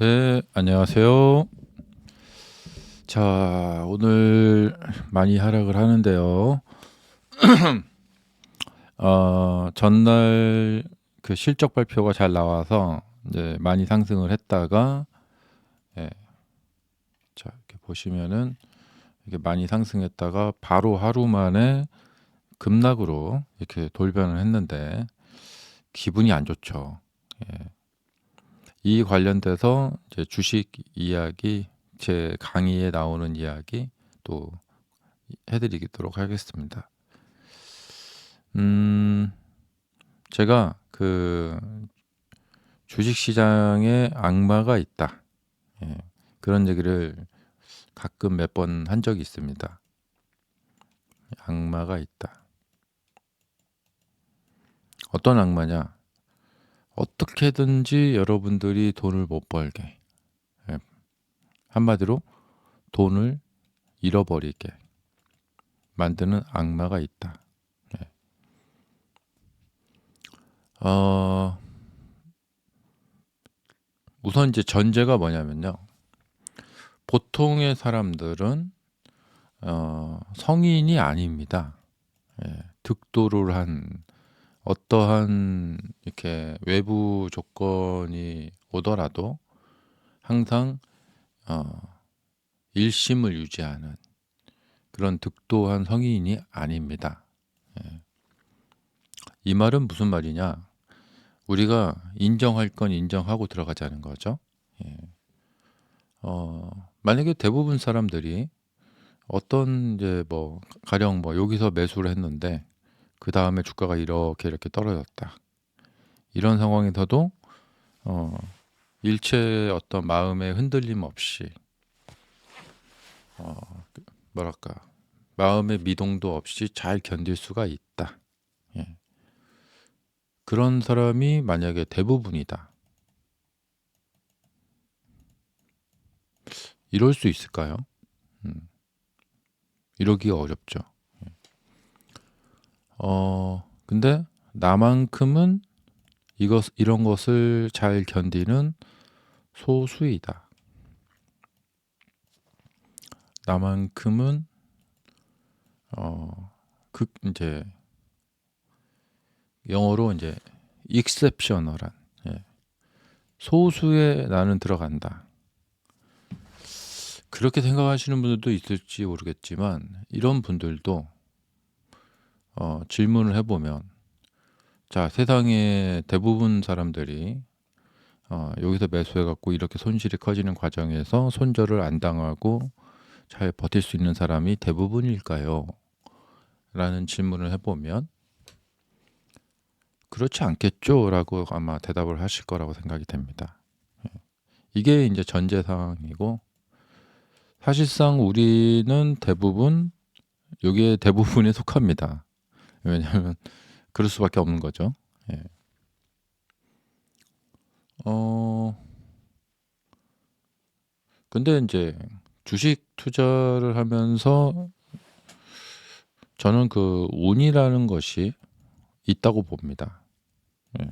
네, 안녕하세요. 자, 오늘 많이 하락을 하는데요. 전날 그 실적 발표가 잘 나와서 이제 많이 상승을 했다가, 예, 자, 이렇게 보시면은 이게 많이 상승했다가 바로 하루 만에 급락으로 이렇게 돌변을 했는데 기분이 안 좋죠. 예. 이 관련돼서 이제 주식 이야기, 제 강의에 나오는 이야기 또 해드리도록 하겠습니다. 음, 제가 그 주식 시장에 악마가 있다. 예, 그런 얘기를 가끔 몇 번 한 적이 있습니다. 악마가 있다. 어떤 악마냐? 어떻게든지 여러분들이 돈을 못 벌게. 예, 한마디로 돈을 잃어버리게 만드는 악마가 있다. 예. 어, 우선 이제 전제가 뭐냐면요. 보통의 사람들은 성인이 아닙니다. 예, 득도를 한 어떠한 이렇게 외부 조건이 오더라도 항상 어, 일심을 유지하는 그런 득도한 성인이 아닙니다. 예. 이 말은 무슨 말이냐? 우리가 인정할 건 인정하고 들어가자는 거죠. 예. 만약에 대부분 사람들이 어떤 이제 뭐 가령 뭐 여기서 매수를 했는데 그 다음에 주가가 이렇게 떨어졌다. 이런 상황에서도 어, 일체의 어떤 마음의 흔들림 없이 어, 뭐랄까 마음의 미동도 없이 잘 견딜 수가 있다. 예. 그런 사람이 만약에 대부분이다. 이럴 수 있을까요? 음, 이러기가 어렵죠. 근데 나만큼은 이런 것을 잘 견디는 소수이다. 나만큼은 이제 영어로 이제 exceptional한 예, 소수의 나는 들어간다. 그렇게 생각하시는 분들도 있을지 모르겠지만 이런 분들도 질문을 해보면 자 세상의 대부분 사람들이 여기서 매수해갖고 이렇게 손실이 커지는 과정에서 손절을 안 당하고 잘 버틸 수 있는 사람이 대부분일까요? 라는 질문을 해보면 그렇지 않겠죠? 라고 아마 대답을 하실 거라고 생각이 됩니다. 이게 이제 전제 상황이고 사실상 우리는 대부분 여기에 대부분에 속합니다. 왜냐하면 그럴 수밖에 없는 거죠. 예. 어, 근데 이제 주식 투자를 하면서 저는 그 운이라는 것이 있다고 봅니다. 예.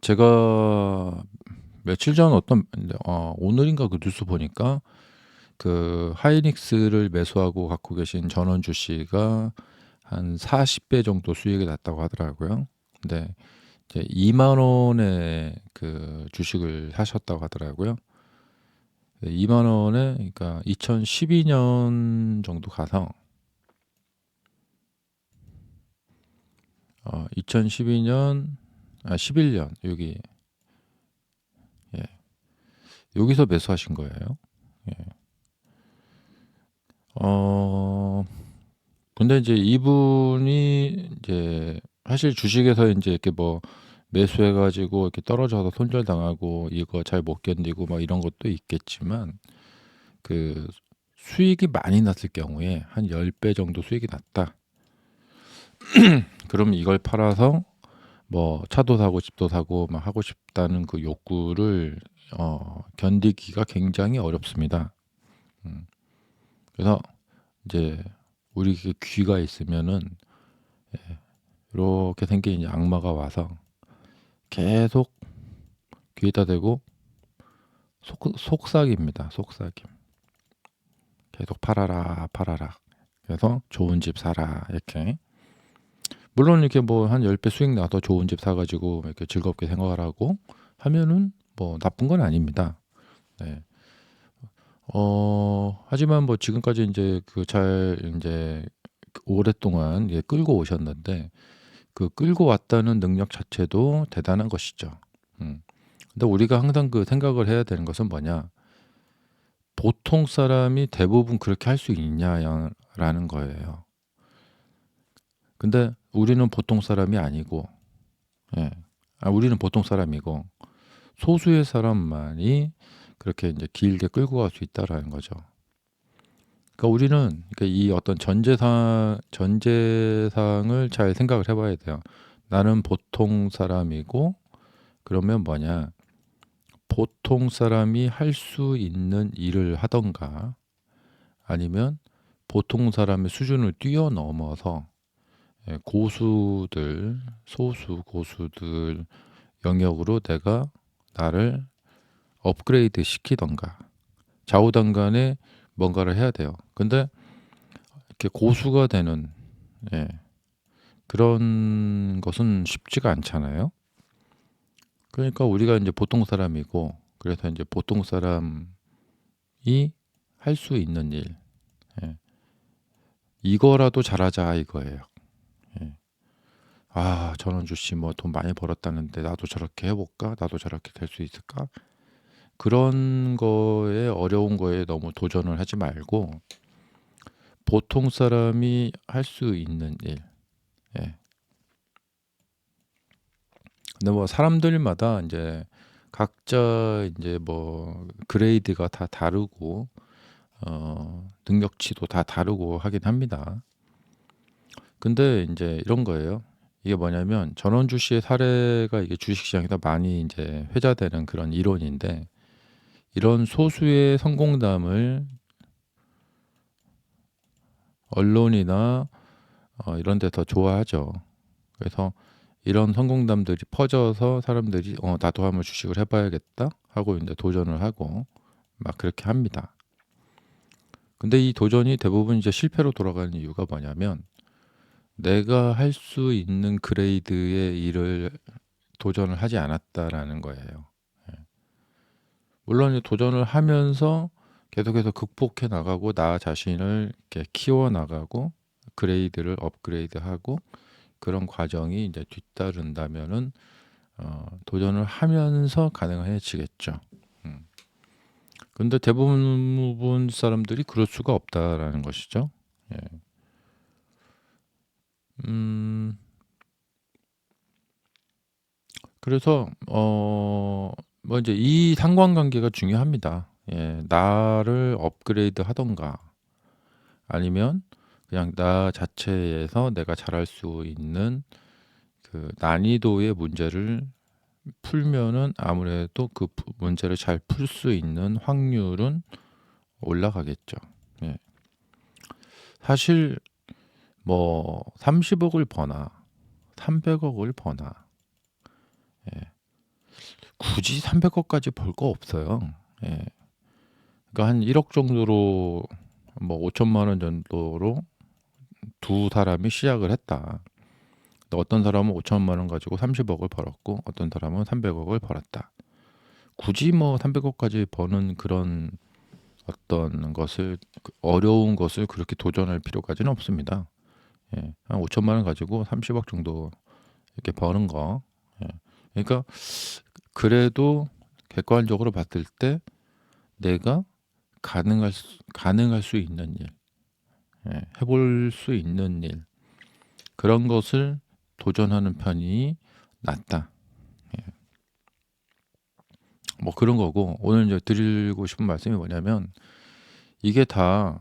제가 며칠 전 오늘인가 그 뉴스 보니까 그 하이닉스를 매수하고 갖고 계신 전원주 씨가 한 40배 정도 수익이 났다고 하더라고요. 근데 이제 2만 원에 그 주식을 사셨다고 하더라고요. 2만 원에 그러니까 2012년 정도 가서 2012년 11년 예, 여기서 매수하신 거예요. 예. 어 근데 이제 이분이 이제 사실 주식에서 이제 이렇게 뭐 매수해 가지고 이렇게 떨어져서 손절 당하고 이거 잘 못 견디고 막 이런 것도 있겠지만 그 수익이 많이 났을 경우에 한 10배 정도 수익이 났다. 그럼 이걸 팔아서 뭐 차도 사고 집도 사고 막 하고 싶다는 그 욕구를 견디기가 굉장히 어렵습니다. 음. 그래서 이제 우리 그 귀가 있으면은 이렇게 생긴 이제 악마가 와서 계속 귀에다 대고 속삭입니다. 속삭임. 계속 팔아라, 팔아라. 그래서 좋은 집 사라 이렇게. 물론 이렇게 뭐 한 10배 수익 나도 좋은 집 사가지고 이렇게 즐겁게 생활하고 하면은 뭐 나쁜 건 아닙니다. 네. 하지만 뭐 지금까지 이제 잘 이제 오랫동안 끌고 오셨는데 그 끌고 왔다는 능력 자체도 대단한 것이죠. 음. 근데 우리가 항상 그 생각을 해야 되는 것은 뭐냐? 보통 사람이 대부분 그렇게 할 수 있냐라는 거예요. 근데 우리는 보통 사람이 아니고, 예. 우리는 보통 사람이고 소수의 사람만이 그렇게 이제 길게 끌고 갈 수 있다라는 거죠. 그러니까 우리는 이 어떤 전제상을 잘 생각을 해봐야 돼요. 나는 보통 사람이고 그러면 뭐냐? 보통 사람이 할 수 있는 일을 하던가 아니면 보통 사람의 수준을 뛰어넘어서 고수들, 소수 고수들 영역으로 내가 나를 업그레이드 시키던가 좌우당간에 뭔가를 해야 돼요. 근데 이렇게 고수가 되는 예, 그런 것은 쉽지가 않잖아요. 그러니까 우리가 이제 보통 사람이고 그래서 이제 보통 사람이 할 수 있는 일 예, 이거라도 잘하자 이거예요. 예. 전원주 씨 뭐 돈 많이 벌었다는데 나도 저렇게 해볼까? 나도 저렇게 될 수 있을까? 그런 거에 어려운 거에 너무 도전을 하지 말고 보통 사람이 할 수 있는 일. 예. 근데 뭐 사람들마다 이제 각자 이제 뭐 그레이드가 다 다르고 능력치도 다 다르고 하긴 합니다. 근데 이제 이런 거예요. 이게 뭐냐면 전원주 씨의 사례가 이게 주식시장에서 많이 이제 회자되는 그런 이론인데 이런 소수의 성공담을 언론이나 이런 데 더 좋아하죠. 그래서 이런 성공담들이 퍼져서 사람들이 나도 한번 주식을 해봐야겠다 하고 이제 도전을 하고 막 그렇게 합니다. 근데 이 도전이 대부분 이제 실패로 돌아가는 이유가 뭐냐면 내가 할 수 있는 그레이드의 일을 도전을 하지 않았다라는 거예요. 예. 물론 도전을 하면서 계속해서 극복해 나가고 나 자신을 이렇게 키워 나가고 그레이드를 업그레이드하고 그런 과정이 이제 뒤따른다면은 도전을 하면서 가능해지겠죠. 음. 근데 대부분 사람들이 그럴 수가 없다라는 것이죠. 예. 음, 그래서 뭐 이제 이 상관관계가 중요합니다. 예, 나를 업그레이드 하던가 아니면 그냥 나 자체에서 내가 잘할 수 있는 그 난이도의 문제를 풀면은 아무래도 그 문제를 잘 풀 수 있는 확률은 올라가겠죠. 예. 사실 뭐 30억을 버나 300억을 버나 예. 굳이 300억까지 벌 거 없어요. 예. 그러니까 한 1억 정도로 뭐 5천만 원 정도로 두 사람이 시작을 했다. 근데 어떤 사람은 5천만 원 가지고 30억을 벌었고 어떤 사람은 300억을 벌었다. 굳이 뭐 300억까지 버는 그런 어떤 것을 어려운 것을 그렇게 도전할 필요까지는 없습니다. 예. 한 5천만 원 가지고 30억 정도 이렇게 버는 거. 예. 그러니까 그래도 객관적으로 봤을 때 내가 가능할 수 있는 일, 해볼 수 있는 일 그런 것을 도전하는 편이 낫다. 뭐 그런 거고 오늘 이제 드리고 싶은 말씀이 뭐냐면 이게 다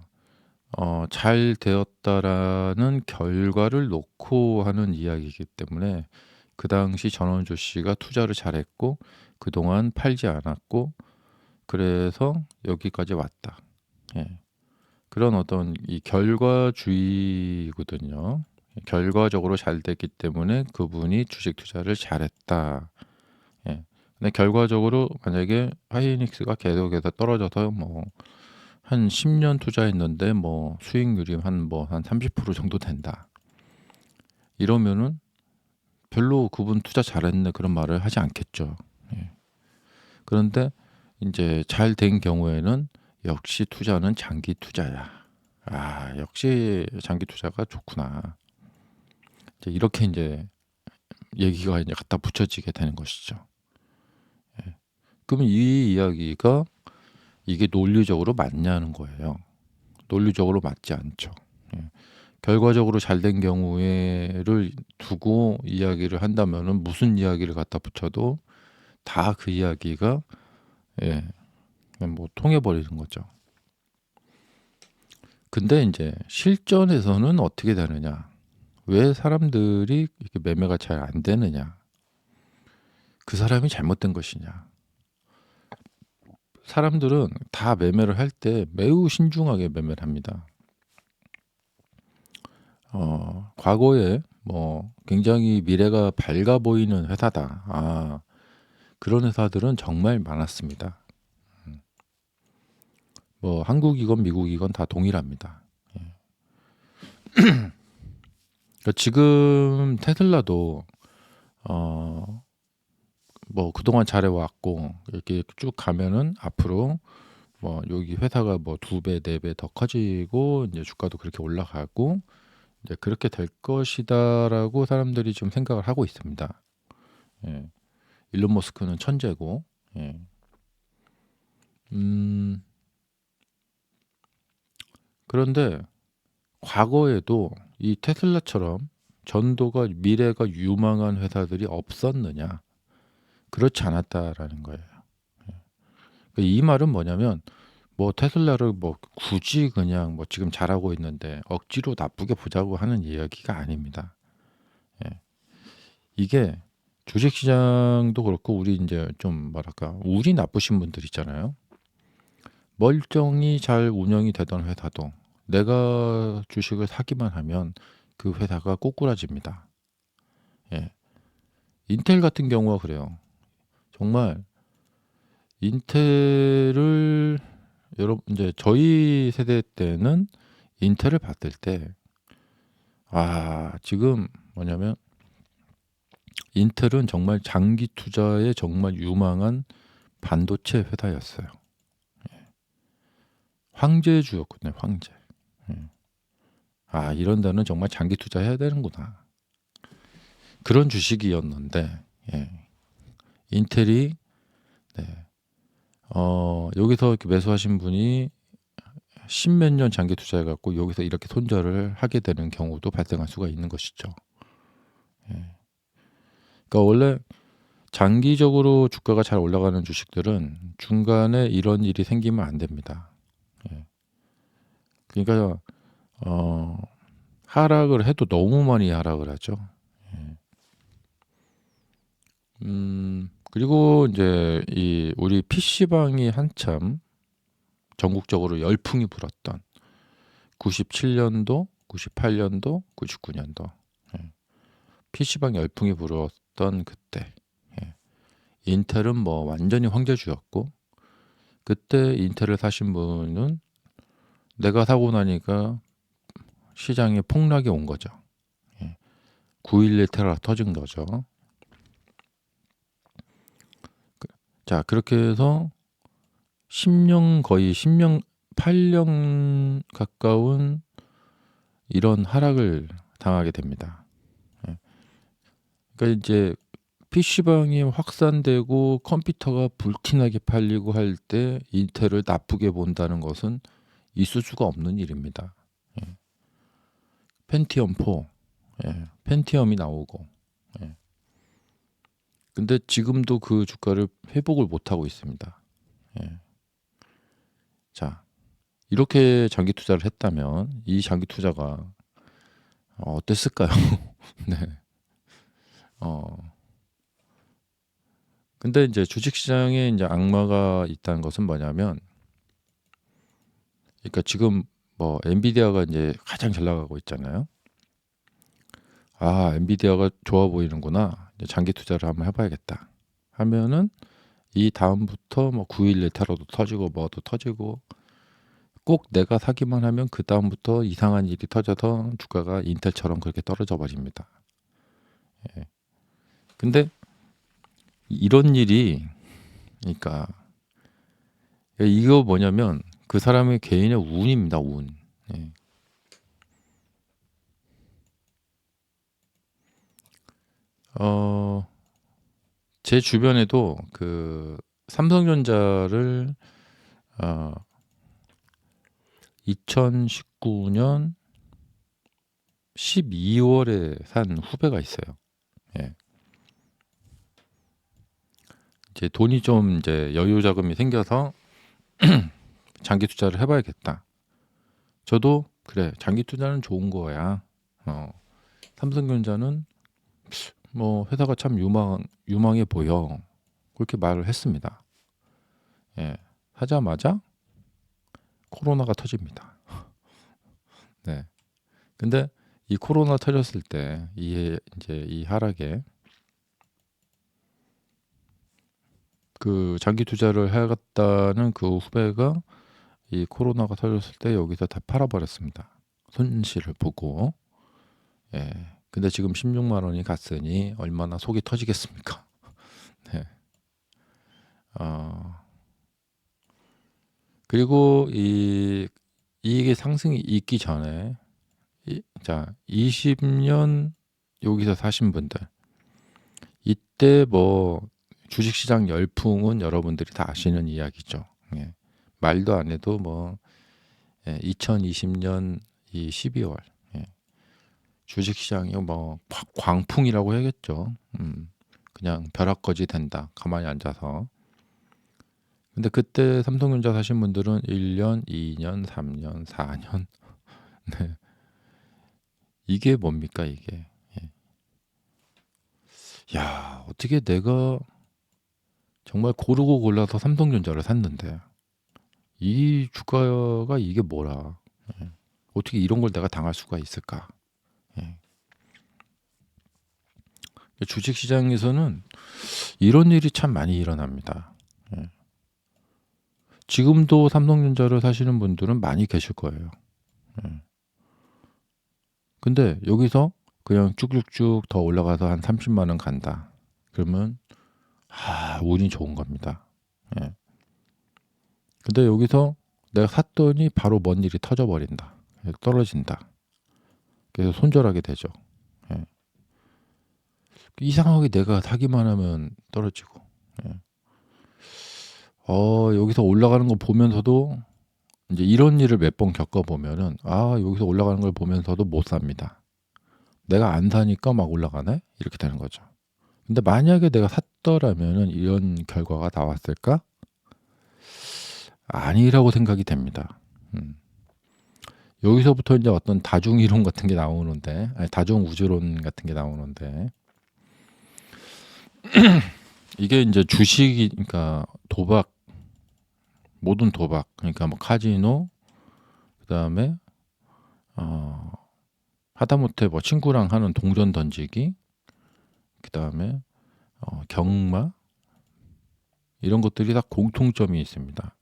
잘 되었다라는 결과를 놓고 하는 이야기이기 때문에 그 당시 전원주 씨가 투자를 잘했고 그동안 팔지 않았고 그래서 여기까지 왔다. 예. 그런 어떤 이 결과주의거든요. 결과적으로 잘 됐기 때문에 그분이 주식 투자를 잘했다. 근데 결과적으로 만약에 하이닉스가 계속해서 떨어져서 뭐 한 10년 투자했는데 뭐 수익률이 한 30% 정도 된다. 이러면은 별로 그분 투자 잘했네 그런 말을 하지 않겠죠. 예. 그런데 이제 잘 된 경우에는 역시 투자는 장기 투자야. 아, 역시 장기 투자가 좋구나. 이제 이렇게 이제 얘기가 이제 갖다 붙여지게 되는 것이죠. 예. 그럼 이 이야기가 이게 논리적으로 맞냐는 거예요. 논리적으로 맞지 않죠. 예. 결과적으로 잘 된 경우에를 두고 이야기를 한다면은 무슨 이야기를 갖다 붙여도 다 그 이야기가 예, 그냥 뭐 통해 버리는 거죠. 근데 이제 실전에서는 어떻게 되느냐? 왜 사람들이 이렇게 매매가 잘 안 되느냐? 그 사람이 잘못된 것이냐? 사람들은 다 매매를 할 때 매우 신중하게 매매를 합니다. 과거에 뭐 굉장히 미래가 밝아 보이는 회사다. 아, 그런 회사들은 정말 많았습니다. 뭐 한국이건 미국이건 다 동일합니다. 예. 그러니까 지금 테슬라도 어, 뭐 그동안 잘해왔고 이렇게 쭉 가면은 앞으로 뭐 여기 회사가 뭐 2배, 4배 더 커지고 이제 주가도 그렇게 올라가고 이제 그렇게 될 것이다라고 사람들이 지금 생각을 하고 있습니다. 예. 일론 머스크는 천재고, 예. 음, 그런데 과거에도 이 테슬라처럼 전도가 미래가 유망한 회사들이 없었느냐? 그렇지 않았다라는 거예요. 그러니까 이 말은 뭐냐면 뭐 테슬라를 뭐 굳이 그냥 뭐 지금 잘하고 있는데 억지로 나쁘게 보자고 하는 이야기가 아닙니다. 예. 이게 주식시장도 그렇고 우리 이제 좀 뭐랄까 운이 나쁘신 분들 있잖아요. 멀쩡히 잘 운영이 되던 회사도 내가 주식을 사기만 하면 그 회사가 꼬꾸라집니다. 예. 인텔 같은 경우가 그래요. 정말 인텔을 여러분 이제 저희 세대 때는 인텔을 봤을 때 지금 뭐냐면 인텔은 정말 장기 투자에 정말 유망한 반도체 회사였어요. 황제주였거든요, 황제. 예. 이런 데는 정말 장기 투자해야 되는구나. 그런 주식이었는데 예. 인텔이 네. 여기서 이렇게 매수하신 분이 십몇 년 장기 투자해 갖고 여기서 이렇게 손절을 하게 되는 경우도 발생할 수가 있는 것이죠. 예. 그러니까 원래 장기적으로 주가가 잘 올라가는 주식들은 중간에 이런 일이 생기면 안 됩니다. 예. 그러니까 어, 하락을 해도 너무 많이 하락을 하죠. 예. 그리고 이제 이 우리 PC방이 한참 전국적으로 열풍이 불었던 97년도, 98년도, 99년도 예. PC방 열풍이 불었던 그때 예. 인텔은 뭐 완전히 황제주였고 그때 인텔을 사신 분은 내가 사고 나니까 시장에 폭락이 온 거죠. 예. 9.11 테러 터진 거죠. 자, 그렇게 해서 10년 거의 10년 8년 가까운 이런 하락을 당하게 됩니다. 예. 그러니까 이제 PC방이 확산되고 컴퓨터가 불티나게 팔리고 할 때 인텔을 나쁘게 본다는 것은 있을 수가 없는 일입니다. 예. 펜티엄 4, 예. 펜티엄이 나오고 예. 근데 지금도 그 주가를 회복을 못하고 있습니다. 예. 자, 이렇게 장기 투자를 했다면 이 장기 투자가 어땠을까요? 네. 어, 근데 이제 주식시장에 이제 악마가 있다는 것은 뭐냐면, 그러니까 지금 뭐 엔비디아가 이제 가장 잘 나가고 있잖아요. 엔비디아가 좋아 보이는구나. 이제 장기 투자를 한번 해봐야겠다. 하면은 이 다음부터 뭐 9.11 테러도 터지고 뭐도 터지고 꼭 내가 사기만 하면 그 다음부터 이상한 일이 터져서 주가가 인텔처럼 그렇게 떨어져 버립니다. 예. 근데 이런 일이 그러니까 이거 뭐냐면 그 사람의 개인의 운입니다. 운. 예. 제 주변에도 그 삼성전자를 2019년 12월에 산 후배가 있어요. 예. 이제 돈이 좀 이제 여유 자금이 생겨서 장기 투자를 해봐야겠다. 저도 그래, 장기 투자는 좋은 거야. 삼성전자는 뭐 회사가 참 유망해 보여. 그렇게 말을 했습니다. 예. 하자마자 코로나가 터집니다. 네. 근데 이 코로나 터졌을 때 이제 이 하락에 그 장기 투자를 해야겠다는 그 후배가 이 코로나가 터졌을 때 여기서 다 팔아버렸습니다. 손실을 보고. 예. 근데 지금 16만 원이 갔으니 얼마나 속이 터지겠습니까? 네. 그리고 이게 상승이 있기 전에 자 20년 여기서 사신 분들 이때 뭐 주식시장 열풍은 여러분들이 다 아시는 이야기죠. 예. 말도 안 해도 뭐 2020년 이 12월 주식시장이 뭐 광풍이라고 해야겠죠. 그냥 벼락거지 된다. 가만히 앉아서. 근데 그때 삼성전자 사신 분들은 1년, 2년, 3년, 4년. 네. 이게 뭡니까 이게. 야, 어떻게 내가 정말 고르고 골라서 삼성전자를 샀는데 이 주가가 이게 뭐라. 어떻게 이런 걸 내가 당할 수가 있을까. 주식시장에서는 이런 일이 참 많이 일어납니다. 지금도 삼성전자를 사시는 분들은 많이 계실 거예요. 근데 여기서 그냥 쭉쭉쭉 더 올라가서 한 30만 원 간다. 그러면 운이 좋은 겁니다. 예. 근데 여기서 내가 샀더니 바로 뭔 일이 터져 버린다. 떨어진다. 그래서 손절하게 되죠. 예. 이상하게 내가 사기만 하면 떨어지고. 예. 여기서 올라가는 거 보면서도 이제 이런 일을 몇 번 겪어 보면은 여기서 올라가는 걸 보면서도 못 삽니다. 내가 안 사니까 막 올라가네? 이렇게 되는 거죠. 근데 만약에 내가 샀더라면은 이런 결과가 나왔을까? 아니라고 생각이 됩니다. 여기서부터 이제 어떤 다중 이론 같은 게 나오는데, 다중 우주론 같은 게 나오는데, 이게 이제 주식이, 그러니까 도박, 모든 도박, 그러니까 뭐 카지노, 그 다음에 하다못해 뭐 친구랑 하는 동전 던지기, 그 다음에 경마 이런 것들이 다 공통점이 있습니다.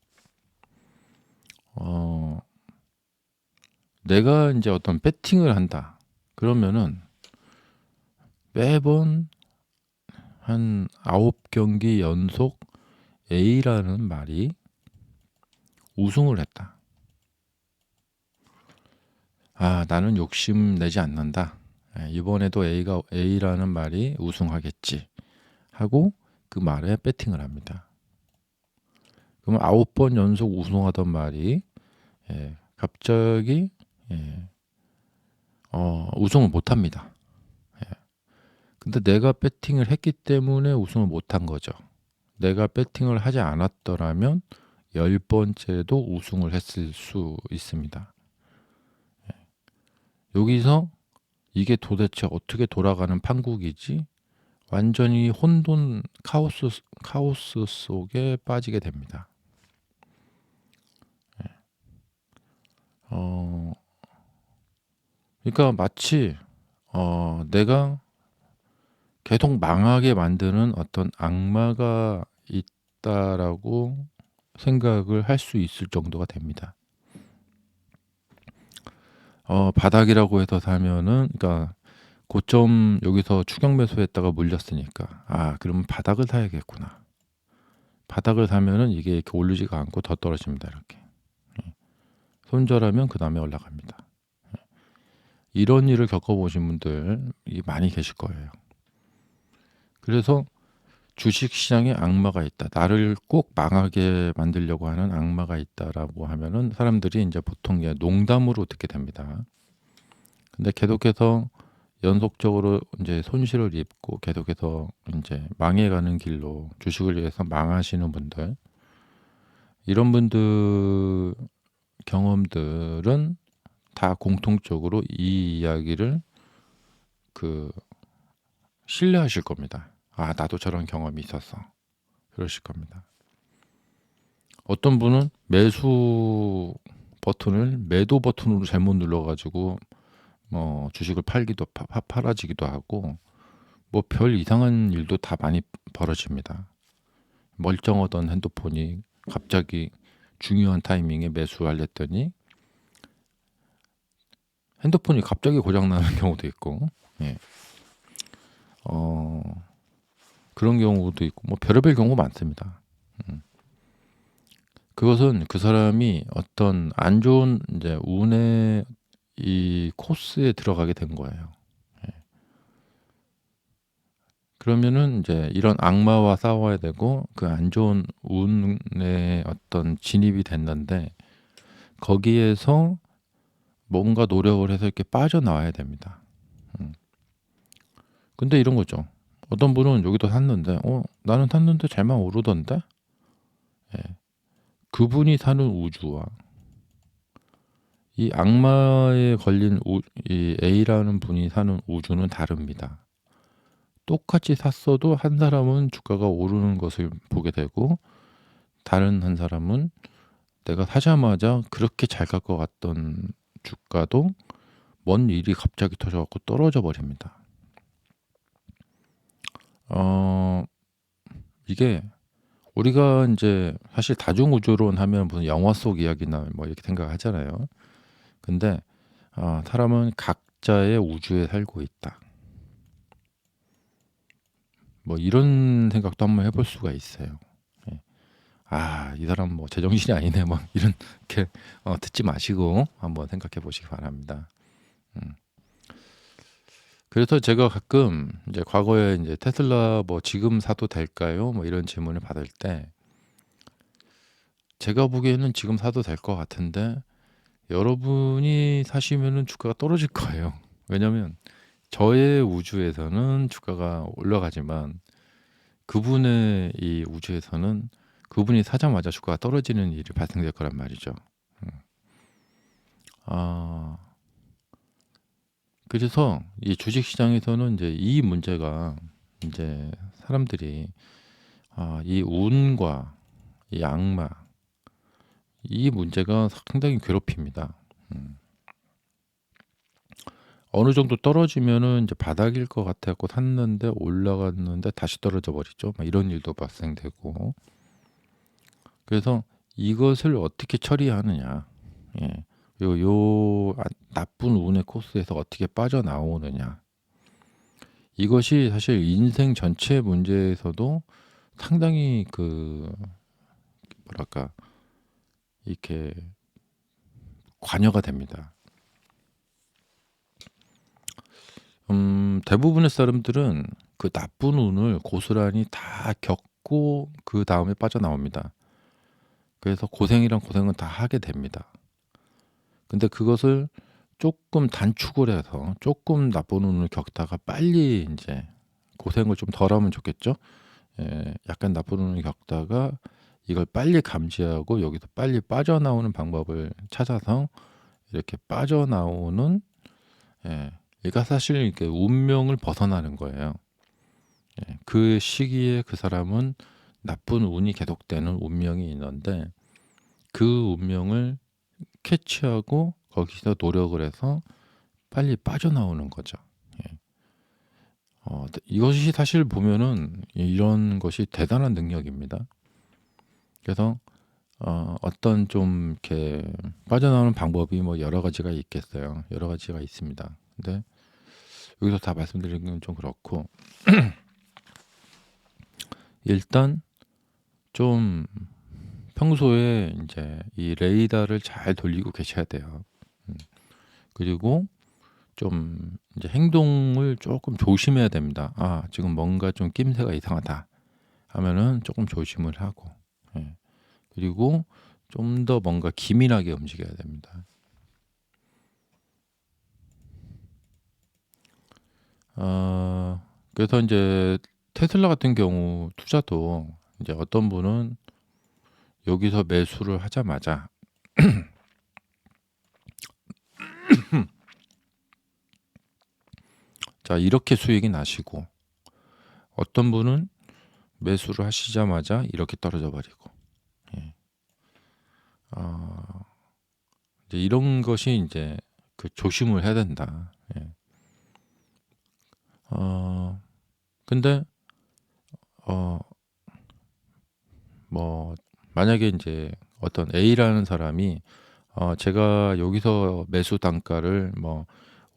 내가 이제 어떤 배팅을 한다. 그러면은 매번 한 9경기 연속 A라는 말이 우승을 했다. 나는 욕심 내지 않는다. 이번에도 A라는 말이 우승하겠지 하고 그 말에 배팅을 합니다. 그러면 9번 연속 우승하던 말이 갑자기 우승을 못합니다. 근데 내가 배팅을 했기 때문에 우승을 못한 거죠. 내가 배팅을 하지 않았더라면 10번째도 우승을 했을 수 있습니다. 여기서 이게 도대체 어떻게 돌아가는 판국이지? 완전히 혼돈 카오스 속에 빠지게 됩니다. 그러니까 마치 내가 계속 망하게 만드는 어떤 악마가 있다라고 생각을 할 수 있을 정도가 됩니다. 바닥이라고 해서 사면은 그러니까 고점 여기서 추격 매수했다가 물렸으니까 그러면 바닥을 사야겠구나. 바닥을 사면은 이게 이렇게 오르지가 않고 더 떨어집니다. 이렇게. 손절하면 그다음에 올라갑니다. 이런 일을 겪어보신 분들이 많이 계실 거예요. 그래서 주식시장에 악마가 있다. 나를 꼭 망하게 만들려고 하는 악마가 있다라고 하면은 사람들이 이제 보통 농담으로 듣게 됩니다. 근데 계속해서 연속적으로 이제 손실을 입고 계속해서 이제 망해가는 길로 주식을 위해서 망하시는 분들, 이런 분들 경험들은 다 공통적으로 이 이야기를 그 신뢰하실 겁니다. 나도 저런 경험이 있었어. 그러실 겁니다. 어떤 분은 매수 버튼을 매도 버튼으로 잘못 눌러가지고 주식을 팔기도 팔아지기도 하고 뭐 별 이상한 일도 다 많이 벌어집니다. 멀쩡하던 핸드폰이 갑자기 중요한 타이밍에 매수하려더니 핸드폰이 갑자기 고장나는 경우도 있고, 예. 그런 경우도 있고, 뭐 별의별 경우가 많습니다. 그것은 그 사람이 어떤 안 좋은 이제 운의 이 코스에 들어가게 된 거예요. 예. 그러면은 이제 이런 악마와 싸워야 되고 그 안 좋은 운에 어떤 진입이 됐는데 거기에서 뭔가 노력을 해서 이렇게 빠져나와야 됩니다. 근데 이런 거죠. 어떤 분은 여기도 샀는데, 나는 샀는데 잘만 오르던데? 예. 그분이 사는 우주와 이 악마에 걸린 이 A라는 분이 사는 우주는 다릅니다. 똑같이 샀어도 한 사람은 주가가 오르는 것을 보게 되고, 다른 한 사람은 내가 사자마자 그렇게 잘 갈 것 같던 주가도 뭔 일이 갑자기 터져갖고 떨어져 버립니다. 이게 우리가 이제 사실 다중우주론 하면 무슨 영화 속 이야기나 뭐 이렇게 생각하잖아요. 근데 사람은 각자의 우주에 살고 있다. 뭐 이런 생각도 한번 해볼 수가 있어요. 예. 이 사람 뭐 제정신이 아니네. 막 이렇게 듣지 마시고 한번 생각해 보시기 바랍니다. 그래서 제가 가끔 이제 과거에 이제 테슬라 뭐 지금 사도 될까요? 뭐 이런 질문을 받을 때 제가 보기에는 지금 사도 될 것 같은데 여러분이 사시면은 주가가 떨어질 거예요. 왜냐면 저의 우주에서는 주가가 올라가지만 그분의 이 우주에서는 그분이 사자마자 주가가 떨어지는 일이 발생될 거란 말이죠. 아, 그래서 이 주식 시장에서는 이제 이 문제가 이제 사람들이 이 운과 이 악마 이 문제가 상당히 괴롭힙니다. 어느 정도 떨어지면은 이제 바닥일 것 같아갖고 샀는데 올라갔는데 다시 떨어져 버리죠. 막 이런 일도 발생되고. 그래서 이것을 어떻게 처리하느냐. 예. 나쁜 운의 코스에서 어떻게 빠져나오느냐. 이것이 사실 인생 전체 문제에서도 상당히 뭐랄까 이렇게 관여가 됩니다. 대부분의 사람들은 그 나쁜 운을 고스란히 다 겪고 그 다음에 빠져나옵니다. 그래서 고생이란 고생은 다 하게 됩니다. 근데 그것을 조금 단축을 해서 조금 나쁜 운을 겪다가 빨리 이제 고생을 좀 덜하면 좋겠죠. 약간 나쁜 운을 겪다가 이걸 빨리 감지하고 여기서 빨리 빠져나오는 방법을 찾아서 이렇게 빠져나오는 얘가 사실 이렇게 운명을 벗어나는 거예요. 그 시기에 그 사람은 나쁜 운이 계속되는 운명이 있는데 그 운명을 캐치하고 거기서 노력을 해서 빨리 빠져나오는 거죠. 이것이 사실 보면은 이런 것이 대단한 능력입니다. 그래서 어떤 좀 이렇게 빠져나오는 방법이 뭐 여러 가지가 있겠어요. 여러 가지가 있습니다. 근데 여기서 다 말씀드리는 건 좀 그렇고 일단 좀 평소에 이제 이 레이더를 잘 돌리고 계셔야 돼요. 그리고 좀 이제 행동을 조금 조심해야 됩니다. 아, 지금 뭔가 좀 낌새가 이상하다 하면은 조금 조심을 하고, 예. 그리고 좀 더 뭔가 기민하게 움직여야 됩니다. 그래서 이제 테슬라 같은 경우 투자도 이제 어떤 분은 여기서 매수를 하자마자 자, 이렇게 수익이 나시고 어떤 분은 매수를 하시자마자 이렇게 떨어져 버리고, 예. 어, 이제 이런 것이 이제 그 조심을 해야 된다. 예. 근데 어, 뭐 만약에 이제 어떤 A라는 사람이 제가 여기서 매수 단가를 뭐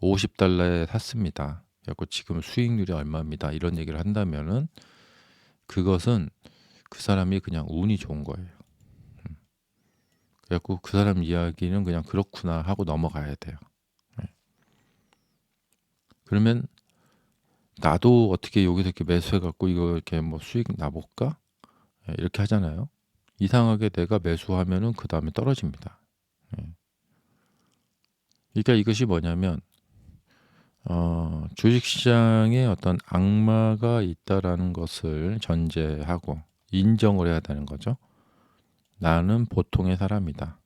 $50에 샀습니다. 그래갖고 지금 수익률이 얼마입니다. 이런 얘기를 한다면은 그것은 그 사람이 그냥 운이 좋은 거예요. 그래갖고 그 사람 이야기는 그냥 그렇구나 하고 넘어가야 돼요. 예. 그러면 나도 어떻게 여기서 이렇게 매수해갖고 이거 이렇게 뭐 수익 나볼까? 예, 이렇게 하잖아요. 이상하게 내가 매수하면은 그 다음에 떨어집니다. 예. 그러니까 이것이 뭐냐면 주식시장에 어떤 악마가 있다라는 것을 전제하고 인정을 해야 되는 거죠. 나는 보통의 사람이다.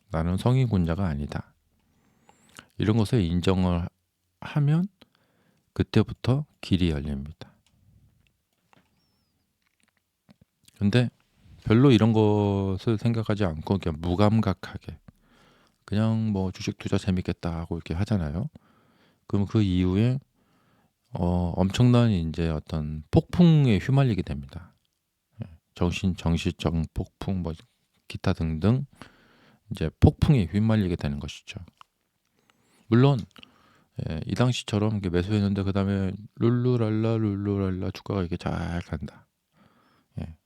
나는 성인군자가 아니다. 이런 것을 인정을 하면 그때부터 길이 열립니다. 근데 별로 이런 것을 생각하지 않고 그냥 무감각하게 그냥 뭐 주식 투자 재밌겠다 하고 이렇게 하잖아요. 그럼 그 이후에 엄청난 이제 어떤 폭풍에 휘말리게 됩니다. 정신적 폭풍 뭐 기타 등등 이제 폭풍에 휘말리게 되는 것이죠. 물론 이 당시처럼 이렇게 매수했는데 그 다음에 룰루랄라 주가가 이렇게 잘 간다. 예.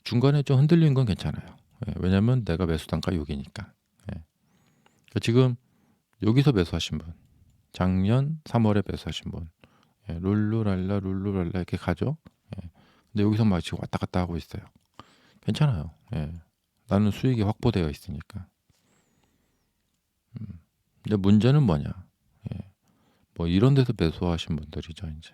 중간에 좀 흔들리는 건 괜찮아요. 왜냐면 내가 매수 단가 여기니까. 그러니까 지금 여기서 매수하신 분, 작년 3월에 매수하신 분, 룰루랄라 이렇게 가죠. 근데 여기서 막 지금 왔다 갔다 하고 있어요. 괜찮아요. 나는 수익이 확보되어 있으니까. 근데 문제는 뭐냐? 뭐 이런 데서 매수하신 분들이죠, 이제.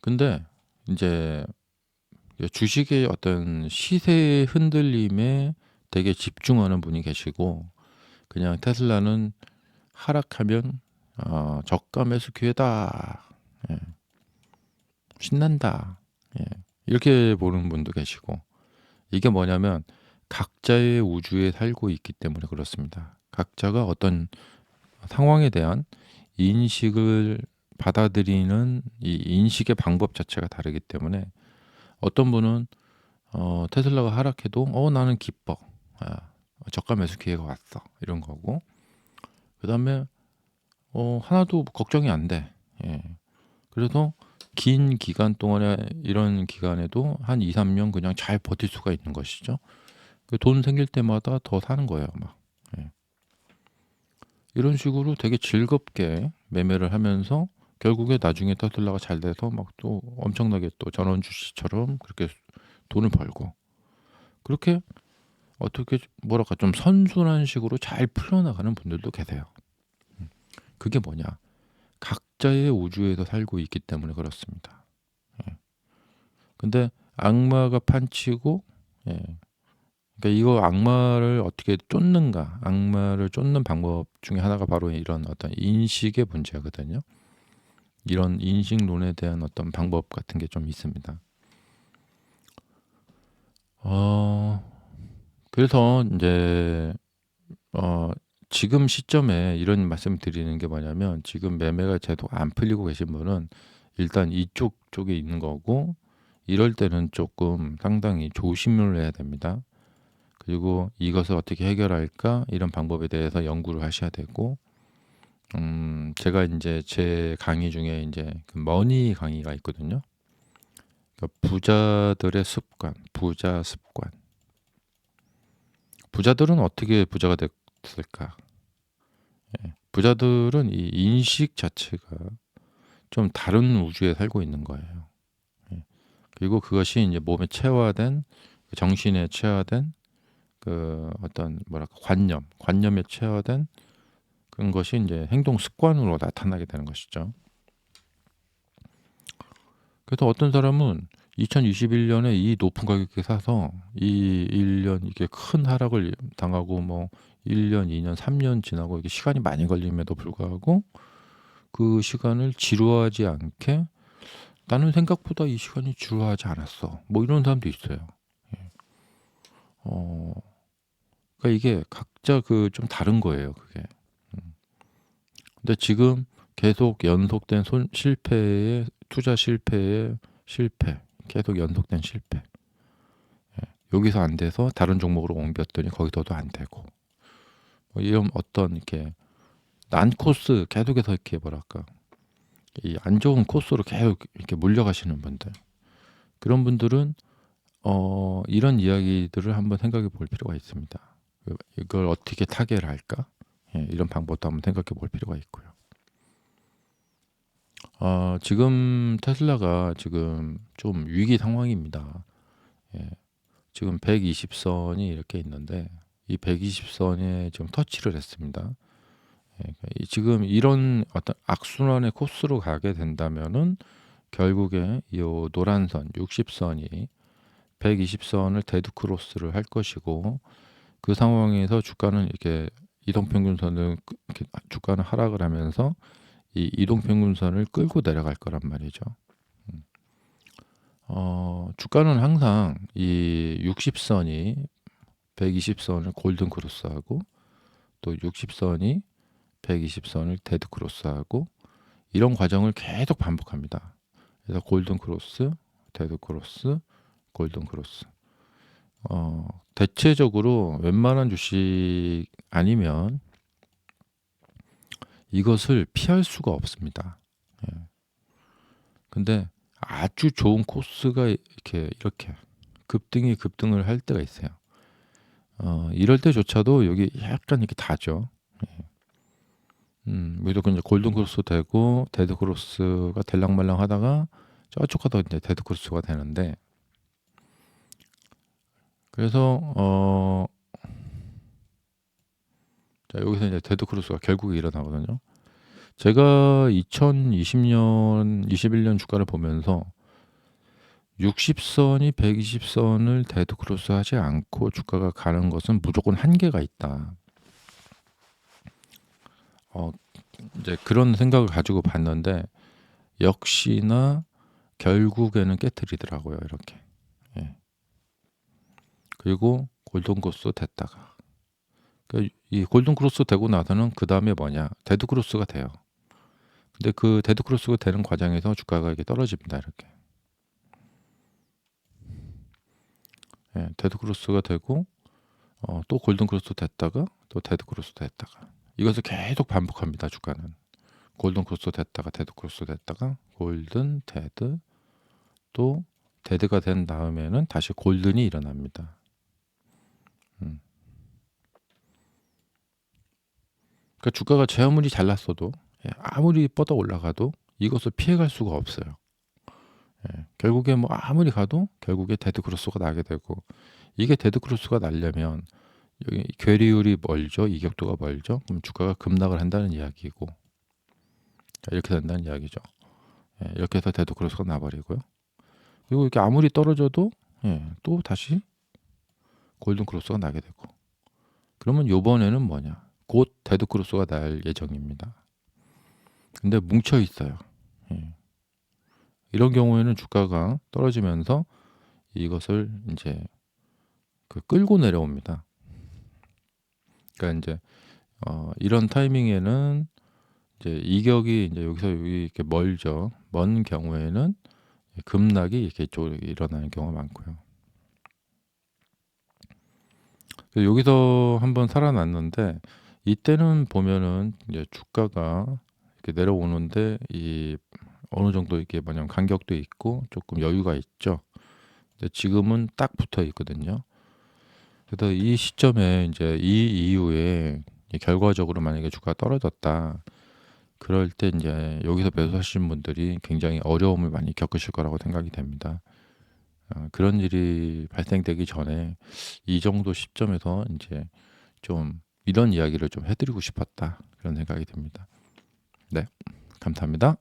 근데 이제 주식의 어떤 시세 흔들림에 되게 집중하는 분이 계시고 그냥 테슬라는 하락하면 저가 매수 기회다. 예, 신난다. 예, 이렇게 보는 분도 계시고 이게 뭐냐면 각자의 우주에 살고 있기 때문에 그렇습니다. 각자가 어떤 상황에 대한 인식을 받아들이는 이 인식의 방법 자체가 다르기 때문에 어떤 분은 테슬라가 하락해도 나는 기뻐. 아, 저가 매수 기회가 왔어. 이런 거고. 그다음에 하나도 걱정이 안 돼. 예. 그래서 긴 기간 동안에 이런 기간에도 한 2, 3년 그냥 잘 버틸 수가 있는 것이죠. 돈 생길 때마다 더 사는 거예요, 막. 예. 이런 식으로 되게 즐겁게 매매를 하면서 결국에 나중에 테슬라가 잘 돼서 막 또 엄청나게 또 전원 주식처럼 그렇게 돈을 벌고 그렇게 어떻게 뭐랄까 좀 선순환 식으로 잘 풀려나가는 분들도 계세요. 그게 뭐냐? 각자의 우주에서 살고 있기 때문에 그렇습니다. 예. 근데 악마가 판치고 예. 그러니까 이거 악마를 어떻게 쫓는가? 악마를 쫓는 방법 중에 하나가 바로 이런 어떤 인식의 문제거든요. 이런 인식론에 대한 어떤 방법 같은 게 좀 있습니다. 그래서 이제 지금 시점에 이런 말씀 드리는 게 뭐냐면 지금 매매가 제대로 안 풀리고 계신 분은 일단 이쪽 쪽에 있는 거고, 이럴 때는 조금 상당히 조심을 해야 됩니다. 그리고 이것을 어떻게 해결할까 이런 방법에 대해서 연구를 하셔야 되고, 제가 이제 제 강의 중에 이제 그 머니 강의가 있거든요. 그러니까 부자들의 습관, 부자 습관. 부자들은 어떻게 부자가 됐을까? 부자들은 이 인식 자체가 좀 다른 우주에 살고 있는 거예요. 예. 그리고 그것이 이제 몸에 체화된, 정신에 체화된 그 어떤 뭐랄까 관념에 체화된 그런 것이 이제 행동 습관으로 나타나게 되는 것이죠. 그래서 어떤 사람은 2021년에 이 높은 가격에 사서 이 1년 이게 큰 하락을 당하고 뭐 1년, 2년, 3년 지나고 이게 시간이 많이 걸림에도 불구하고 그 시간을 지루하지 않게, 나는 생각보다 이 시간이 지루하지 않았어, 뭐 이런 사람도 있어요. 예. 어, 그러니까 이게 각자 그 좀 다른 거예요, 그게. 근데 지금 계속 연속된 실패에, 투자 실패에 실패, 계속 연속된 실패. 여기서 안 돼서 다른 종목으로 옮겼더니 거기서도 안 되고, 뭐 이런 어떤 이렇게 난 코스 계속해서 이렇게 뭐랄까 이 안 좋은 코스로 계속 이렇게 물려가시는 분들, 그런 분들은 이런 이야기들을 한번 생각해 볼 필요가 있습니다. 이걸 어떻게 타개를 할까? 예, 이런 방법도 한번 생각해 볼 필요가 있고요. 지금 테슬라가 지금 좀 위기 상황입니다. 예, 지금 120선이 이렇게 있는데 이 120선에 지금 터치를 했습니다. 예, 그러니까 지금 이런 어떤 악순환의 코스로 가게 된다면은 결국에 이 노란 선 60선이 120선을 데드 크로스를 할 것이고, 그 상황에서 주가는 이렇게 이동평균선을 이렇게 주가는 하락을 하면서 이 이동평균선을 끌고 내려갈 거란 말이죠. 주가는 항상 이 60선이 120선을 골든 크로스하고, 또 60선이 120선을 데드 크로스하고, 이런 과정을 계속 반복합니다. 그래서 골든 크로스, 데드 크로스, 골든 크로스. 대체적으로 웬만한 주식 아니면 이것을 피할 수가 없습니다. 예. 근데 아주 좋은 코스가 이렇게 급등을 할 때가 있어요. 이럴 때조차도 여기 약간 이렇게 다죠. 무조건 이제 골든 크로스 되고 데드 크로스가 될랑말랑 하다가 저쪽 가다 이제 데드 크로스가 되는데, 그래서 자, 여기서 이제 데드 크로스가 결국에 일어나거든요. 제가 2020년, 21년 주가를 보면서 60선이 120선을 데드 크로스 하지 않고 주가가 가는 것은 무조건 한계가 있다. 이제 그런 생각을 가지고 봤는데 역시나 결국에는 깨트리더라고요, 이렇게. 예. 그리고 골든 크로스 됐다가, 이 골든 크로스 되고 나서는 그 다음에 뭐냐, 데드 크로스가 돼요. 근데 그 데드 크로스가 되는 과정에서 주가가 이렇게 떨어집니다, 이렇게. 예, 데드 크로스가 되고 또 골든 크로스 됐다가 또 데드 크로스 됐다가, 이것을 계속 반복합니다, 주가는. 골든 크로스 됐다가 데드 크로스 됐다가 골든 데드, 또 데드가 된 다음에는 다시 골든이 일어납니다. 그러니까 주가가 제 아무리 잘났어도, 아무리 뻗어 올라가도 이것을 피해갈 수가 없어요. 결국에 뭐 아무리 가도 결국에 데드 크로스가 나게 되고, 이게 데드 크로스가 나려면 여기 괴리율이 멀죠, 이격도가 멀죠. 그럼 주가가 급락을 한다는 이야기고, 이렇게 된다는 이야기죠. 이렇게 해서 데드 크로스가 나버리고요. 그리고 이렇게 아무리 떨어져도 또 다시 골든 크로스가 나게 되고, 그러면 요번에는 뭐냐, 곧 데드 크로스가 날 예정입니다. 근데 뭉쳐 있어요. 이런 경우에는 주가가 떨어지면서 이것을 이제 끌고 내려옵니다. 그러니까 이제 이런 타이밍에는 이제 이격이 이제 여기서 여기 이렇게 멀죠. 먼 경우에는 급락이 이렇게 좀 일어나는 경우가 많고요. 여기서 한번 살아났는데 이때는 보면은 이제 주가가 이렇게 내려오는데 이 어느 정도 이게 뭐냐면 간격도 있고 조금 여유가 있죠. 근데 지금은 딱 붙어 있거든요. 그래서 이 시점에 이제 이 이후에 결과적으로 만약에 주가가 떨어졌다. 그럴 때 이제 여기서 매수하시는 분들이 굉장히 어려움을 많이 겪으실 거라고 생각이 됩니다. 그런 일이 발생되기 전에 이 정도 시점에서 이제 좀 이런 이야기를 좀 해 드리고 싶었다. 그런 생각이 듭니다. 네. 감사합니다.